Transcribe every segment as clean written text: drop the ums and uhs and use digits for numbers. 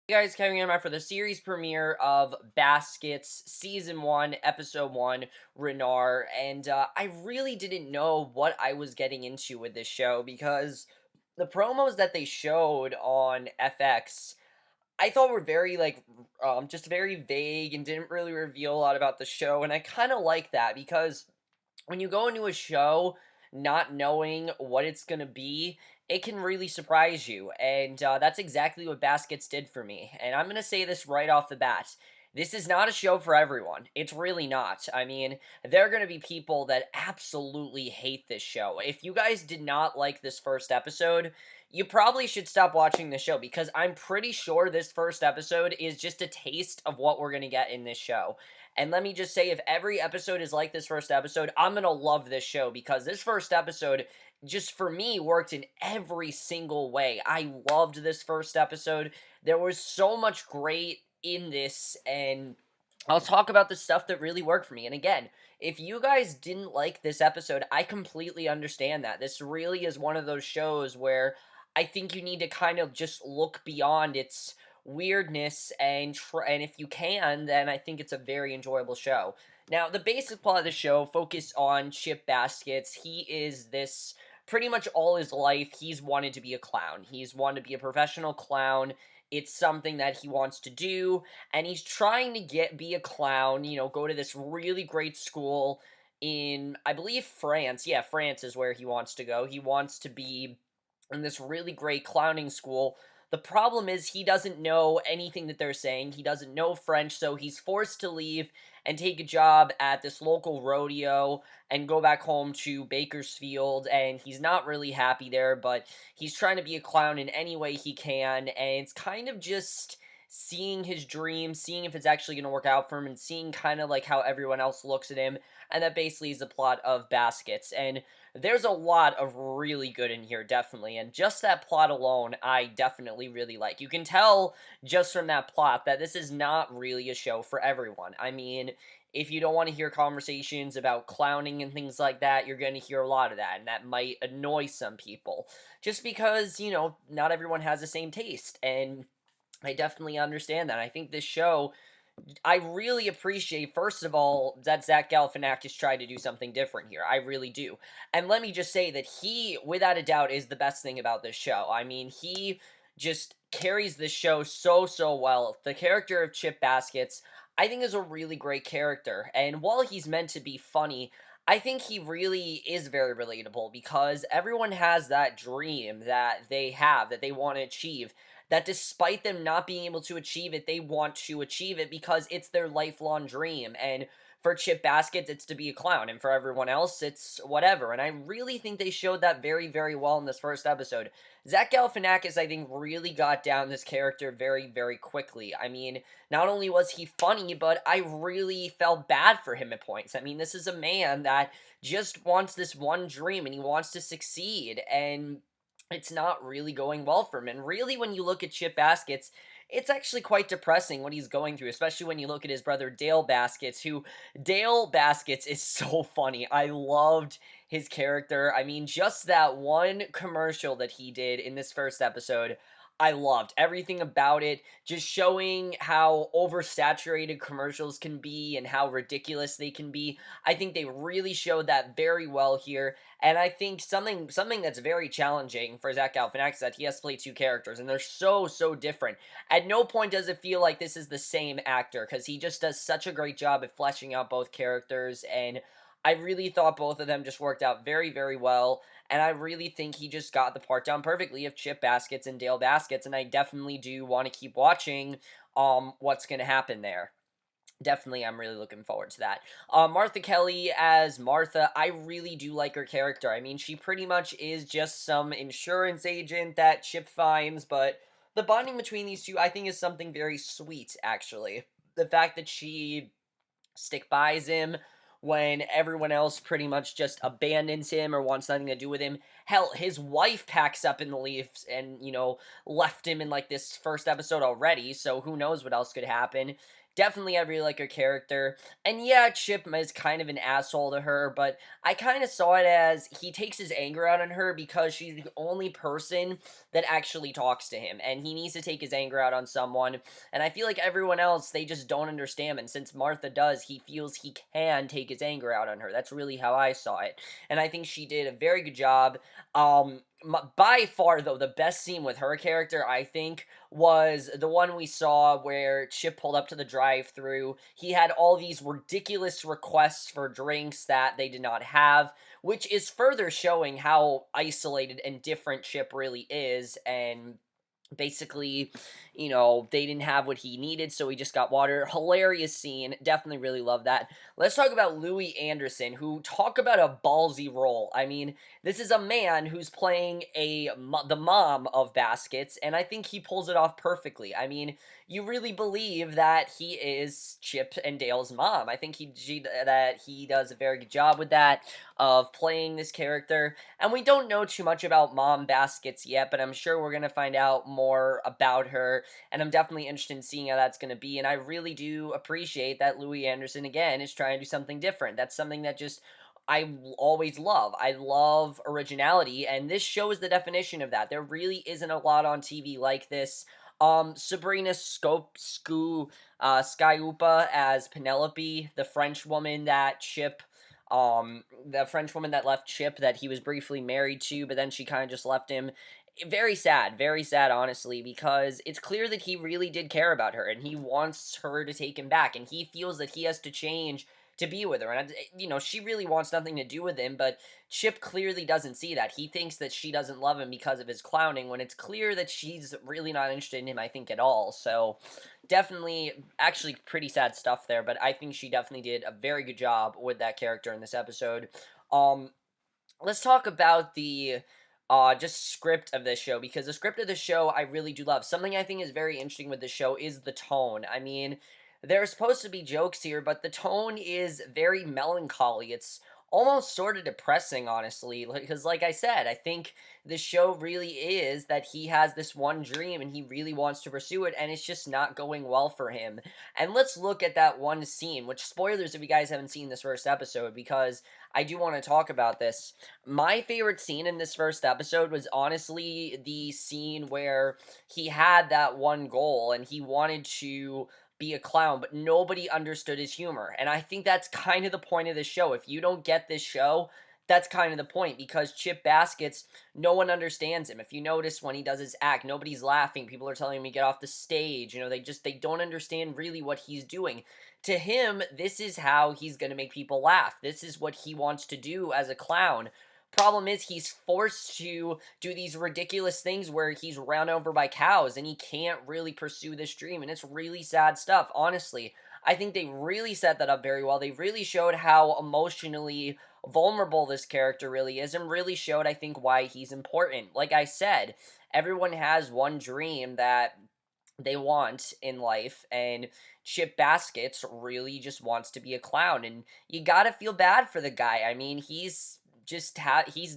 Hey guys, Kevin here for the series premiere of Baskets Season 1, Episode 1, Renior, and I really didn't know what I was getting into with this show because the promos that they showed on FX I thought were very, just very vague and didn't really reveal a lot about the show, and I kind of like that because when you go into a show not knowing what it's going to be, it can really surprise you. And that's exactly what Baskets did for me. And I'm going to say this right off the bat. This is not a show for everyone. It's really not. I mean, there are going to be people that absolutely hate this show. If you guys did not like this first episode, you probably should stop watching the show because I'm pretty sure this first episode is just a taste of what we're going to get in this show. And let me just say, if every episode is like this first episode, I'm going to love this show because this first episode, just for me, worked in every single way. I loved this first episode. There was so much great in this, and I'll talk about the stuff that really worked for me. And again, if you guys didn't like this episode, I completely understand that. This really is one of those shows where I think you need to kind of just look beyond its weirdness and if you can, then I think it's a very enjoyable show. Now, the basic plot of the show focused on Chip Baskets. He is this pretty much all his life he's wanted to be a clown. He's wanted to be a professional clown. It's something that he wants to do, and he's trying to be a clown, go to this really great school in, I believe, France. Yeah, France is where he wants to go. He wants to be in this really great clowning school. The problem is he doesn't know anything that they're saying. He doesn't know French, so he's forced to leave and take a job at this local rodeo and go back home to Bakersfield, and he's not really happy there, but he's trying to be a clown in any way he can, and it's kind of just seeing his dream, seeing if it's actually going to work out for him, and seeing kind of like how everyone else looks at him, and that basically is the plot of Baskets. And there's a lot of really good in here, definitely, and just that plot alone, I definitely really like. You can tell just from that plot that this is not really a show for everyone. I mean, if you don't want to hear conversations about clowning and things like that, you're going to hear a lot of that, and that might annoy some people. Just because, not everyone has the same taste, and I definitely understand that. I think this show I really appreciate, first of all, that Zach Galifianakis tried to do something different here. I really do. And let me just say that he, without a doubt, is the best thing about this show. I mean, he just carries this show so well. The character of Chip Baskets, I think, is a really great character. And while he's meant to be funny, I think he really is very relatable because everyone has that dream that they have, that they want to achieve, that despite them not being able to achieve it, they want to achieve it because it's their lifelong dream. And for Chip Baskets, it's to be a clown, and for everyone else, it's whatever. And I really think they showed that very well in this first episode. Zach Galifianakis, I think, really got down this character very quickly. I mean, not only was he funny, but I really felt bad for him at points. I mean, this is a man that just wants this one dream, and he wants to succeed, and it's not really going well for him. And really, when you look at Chip Baskets, it's actually quite depressing what he's going through, especially when you look at his brother Dale Baskets, who Dale Baskets is so funny. I loved his character. I mean, just that one commercial that he did in this first episode, I loved everything about it, just showing how oversaturated commercials can be and how ridiculous they can be. I think they really showed that very well here. And I think something that's very challenging for Zach Galifianakis is that he has to play two characters, and they're so different. At no point does it feel like this is the same actor, because he just does such a great job at fleshing out both characters, and I really thought both of them just worked out very well, and I really think he just got the part down perfectly of Chip Baskets and Dale Baskets, and I definitely do want to keep watching what's going to happen there. Definitely, I'm really looking forward to that. Martha Kelly as Martha, I really do like her character. I mean, she pretty much is just some insurance agent that Chip finds, but the bonding between these two, I think, is something very sweet, actually. The fact that she stick bys him when everyone else pretty much just abandons him or wants nothing to do with him. Hell, his wife packs up and leaves and, left him in like this first episode already, so who knows what else could happen. Definitely, I really like her character. And yeah, Chip is kind of an asshole to her, but I kind of saw it as he takes his anger out on her because she's the only person that actually talks to him. And he needs to take his anger out on someone. And I feel like everyone else, they just don't understand. And since Martha does, he feels he can take his anger out on her. That's really how I saw it. And I think she did a very good job. By far, though, the best scene with her character, I think, was the one we saw where Chip pulled up to the drive-through. He had all these ridiculous requests for drinks that they did not have, which is further showing how isolated and different Chip really is. And basically, they didn't have what he needed, so he just got water. Hilarious scene. Definitely really love that. Let's talk about Louie Anderson, who talk about a ballsy role. I mean, this is a man who's playing the mom of Baskets, and I think he pulls it off perfectly. I mean, you really believe that he is Chip and Dale's mom. I think that he does a very good job with that, of playing this character. And we don't know too much about Mom Baskets yet, but I'm sure we're going to find out more about her, and I'm definitely interested in seeing how that's going to be. And I really do appreciate that Louis Anderson, again, is trying to do something different. That's something that just always love. I love originality, and this show is the definition of that. There really isn't a lot on TV like this. Sabrina Skyupa as Penelope, the French woman that left Chip, that he was briefly married to, but then she kind of just left him. Very sad, honestly, because it's clear that he really did care about her and he wants her to take him back, and he feels that he has to change to be with her. And, she really wants nothing to do with him, but Chip clearly doesn't see that. He thinks that she doesn't love him because of his clowning, when it's clear that she's really not interested in him, I think, at all. So, definitely, actually, pretty sad stuff there, but I think she definitely did a very good job with that character in this episode. Um, let's talk about the just script of this show, because the script of the show I really do love. Something I think is very interesting with the show is the tone. I mean, there are supposed to be jokes here, but the tone is very melancholy. It's almost sort of depressing, honestly, because like I said, I think the show really is that he has this one dream and he really wants to pursue it, and it's just not going well for him. And let's look at that one scene, which, spoilers if you guys haven't seen this first episode, because I do want to talk about this. My favorite scene in this first episode was honestly the scene where he had that one goal and he wanted to be a clown, but nobody understood his humor. And I think that's kind of the point of the show. If you don't get this show, that's kind of the point, because Chip Baskets, no one understands him. If you notice, when he does his act, nobody's laughing. People are telling him to get off the stage. They don't understand really what he's doing. To him, this is how he's going to make people laugh. This is what he wants to do as a clown. Problem is, he's forced to do these ridiculous things where he's run over by cows and he can't really pursue this dream, and it's really sad stuff, honestly. I think they really set that up very well. They really showed how emotionally vulnerable this character really is, and really showed, I think, why he's important. Like I said, everyone has one dream that they want in life, and Chip Baskets really just wants to be a clown, and you gotta feel bad for the guy. I mean, he's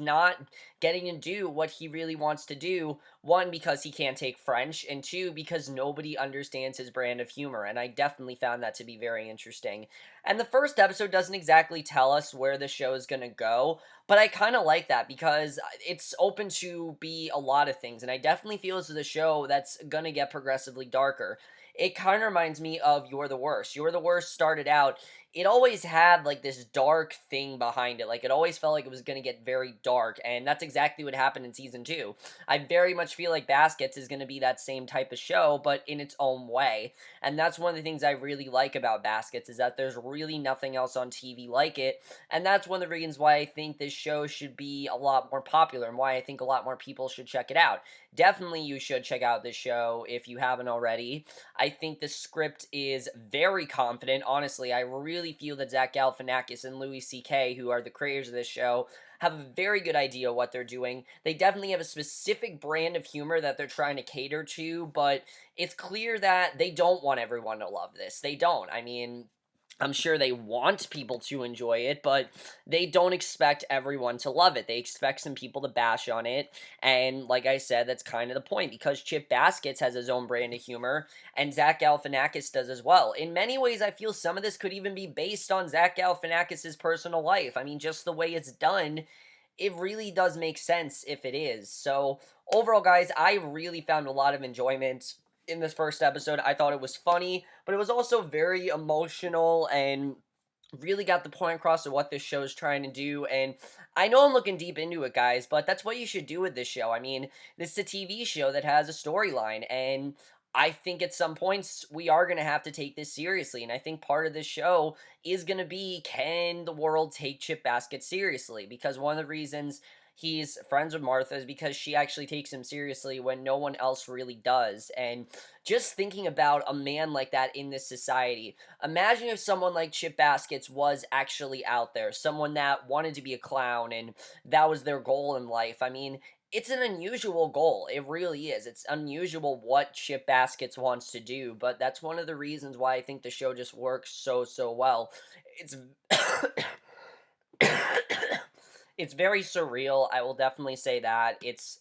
not getting to do what he really wants to do. One, because he can't take French, and two, because nobody understands his brand of humor. And I definitely found that to be very interesting. And the first episode doesn't exactly tell us where the show is going to go, but I kind of like that, because it's open to be a lot of things. And I definitely feel this is a show that's going to get progressively darker. It kind of reminds me of You're the Worst. You're the Worst started out, it always had like this dark thing behind it. Like, it always felt like it was going to get very dark, and that's exactly what happened in season 2. I very much feel like Baskets is going to be that same type of show, but in its own way. And that's one of the things I really like about Baskets, is that there's really nothing else on TV like it. And that's one of the reasons why I think this show should be a lot more popular, and why I think a lot more people should check it out. Definitely you should check out this show if you haven't already. I think the script is very confident. Honestly, I really feel that Zach Galifianakis and Louis C.K., who are the creators of this show, have a very good idea what they're doing. They definitely have a specific brand of humor that they're trying to cater to, but it's clear that they don't want everyone to love this. They don't. I mean, I'm sure they want people to enjoy it, but they don't expect everyone to love it. They expect some people to bash on it. And like I said, that's kind of the point because Chip Baskets has his own brand of humor, and Zach Galifianakis does as well. In many ways, I feel some of this could even be based on Zach Galifianakis' personal life. I mean, just the way it's done, it really does make sense if it is. So, overall, guys, I really found a lot of enjoyment in this first episode. I thought it was funny, but it was also very emotional and really got the point across of what this show is trying to do. And I know I'm looking deep into it, guys, but that's what you should do with this show. I mean, this is a TV show that has a storyline, and I think at some points we are going to have to take this seriously. And I think part of this show is going to be, can the world take Chip Basket seriously? Because one of the reasons he's friends with Martha is because she actually takes him seriously when no one else really does. And just thinking about a man like that in this society, imagine if someone like Chip Baskets was actually out there, someone that wanted to be a clown and that was their goal in life. I mean, it's an unusual goal. It really is. It's unusual what Chip Baskets wants to do, but that's one of the reasons why I think the show just works so well. It's it's very surreal. I will definitely say that. It's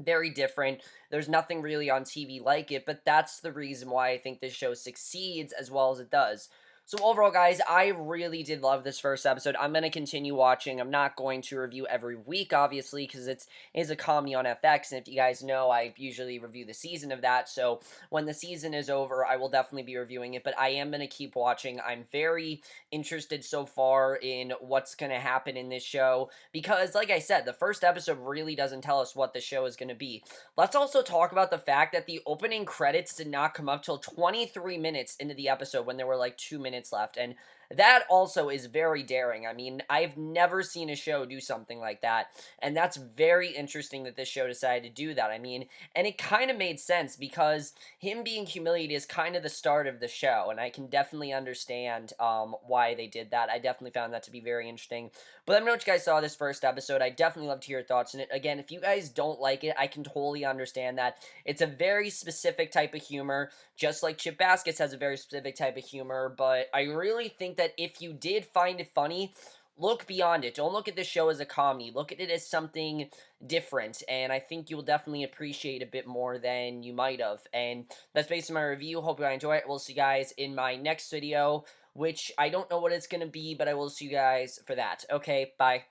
very different. There's nothing really on TV like it, but that's the reason why I think this show succeeds as well as it does. So overall, guys, I really did love this first episode. I'm going to continue watching. I'm not going to review every week, obviously, because it is a comedy on FX, and if you guys know, I usually review the season of that, so when the season is over, I will definitely be reviewing it, but I am going to keep watching. I'm very interested so far in what's going to happen in this show, because, like I said, the first episode really doesn't tell us what the show is going to be. Let's also talk about the fact that the opening credits did not come up till 23 minutes into the episode when there were like 2 minutes left, and that also is very daring. I mean, I've never seen a show do something like that, and that's very interesting that this show decided to do that. I mean, and it kind of made sense because him being humiliated is kind of the start of the show, and I can definitely understand why they did that. I definitely found that to be very interesting. But let me know what you guys saw this first episode. I definitely love to hear your thoughts on it. Again, if you guys don't like it, I can totally understand that. It's a very specific type of humor, just like Chip Baskets has a very specific type of humor, but I really think that if you did find it funny, look beyond it. Don't look at this show as a comedy. Look at it as something different, and I think you'll definitely appreciate a bit more than you might have. And that's basically my review. Hope you enjoy it. We'll see you guys in my next video, which I don't know what it's going to be, but I will see you guys for that. Okay, bye.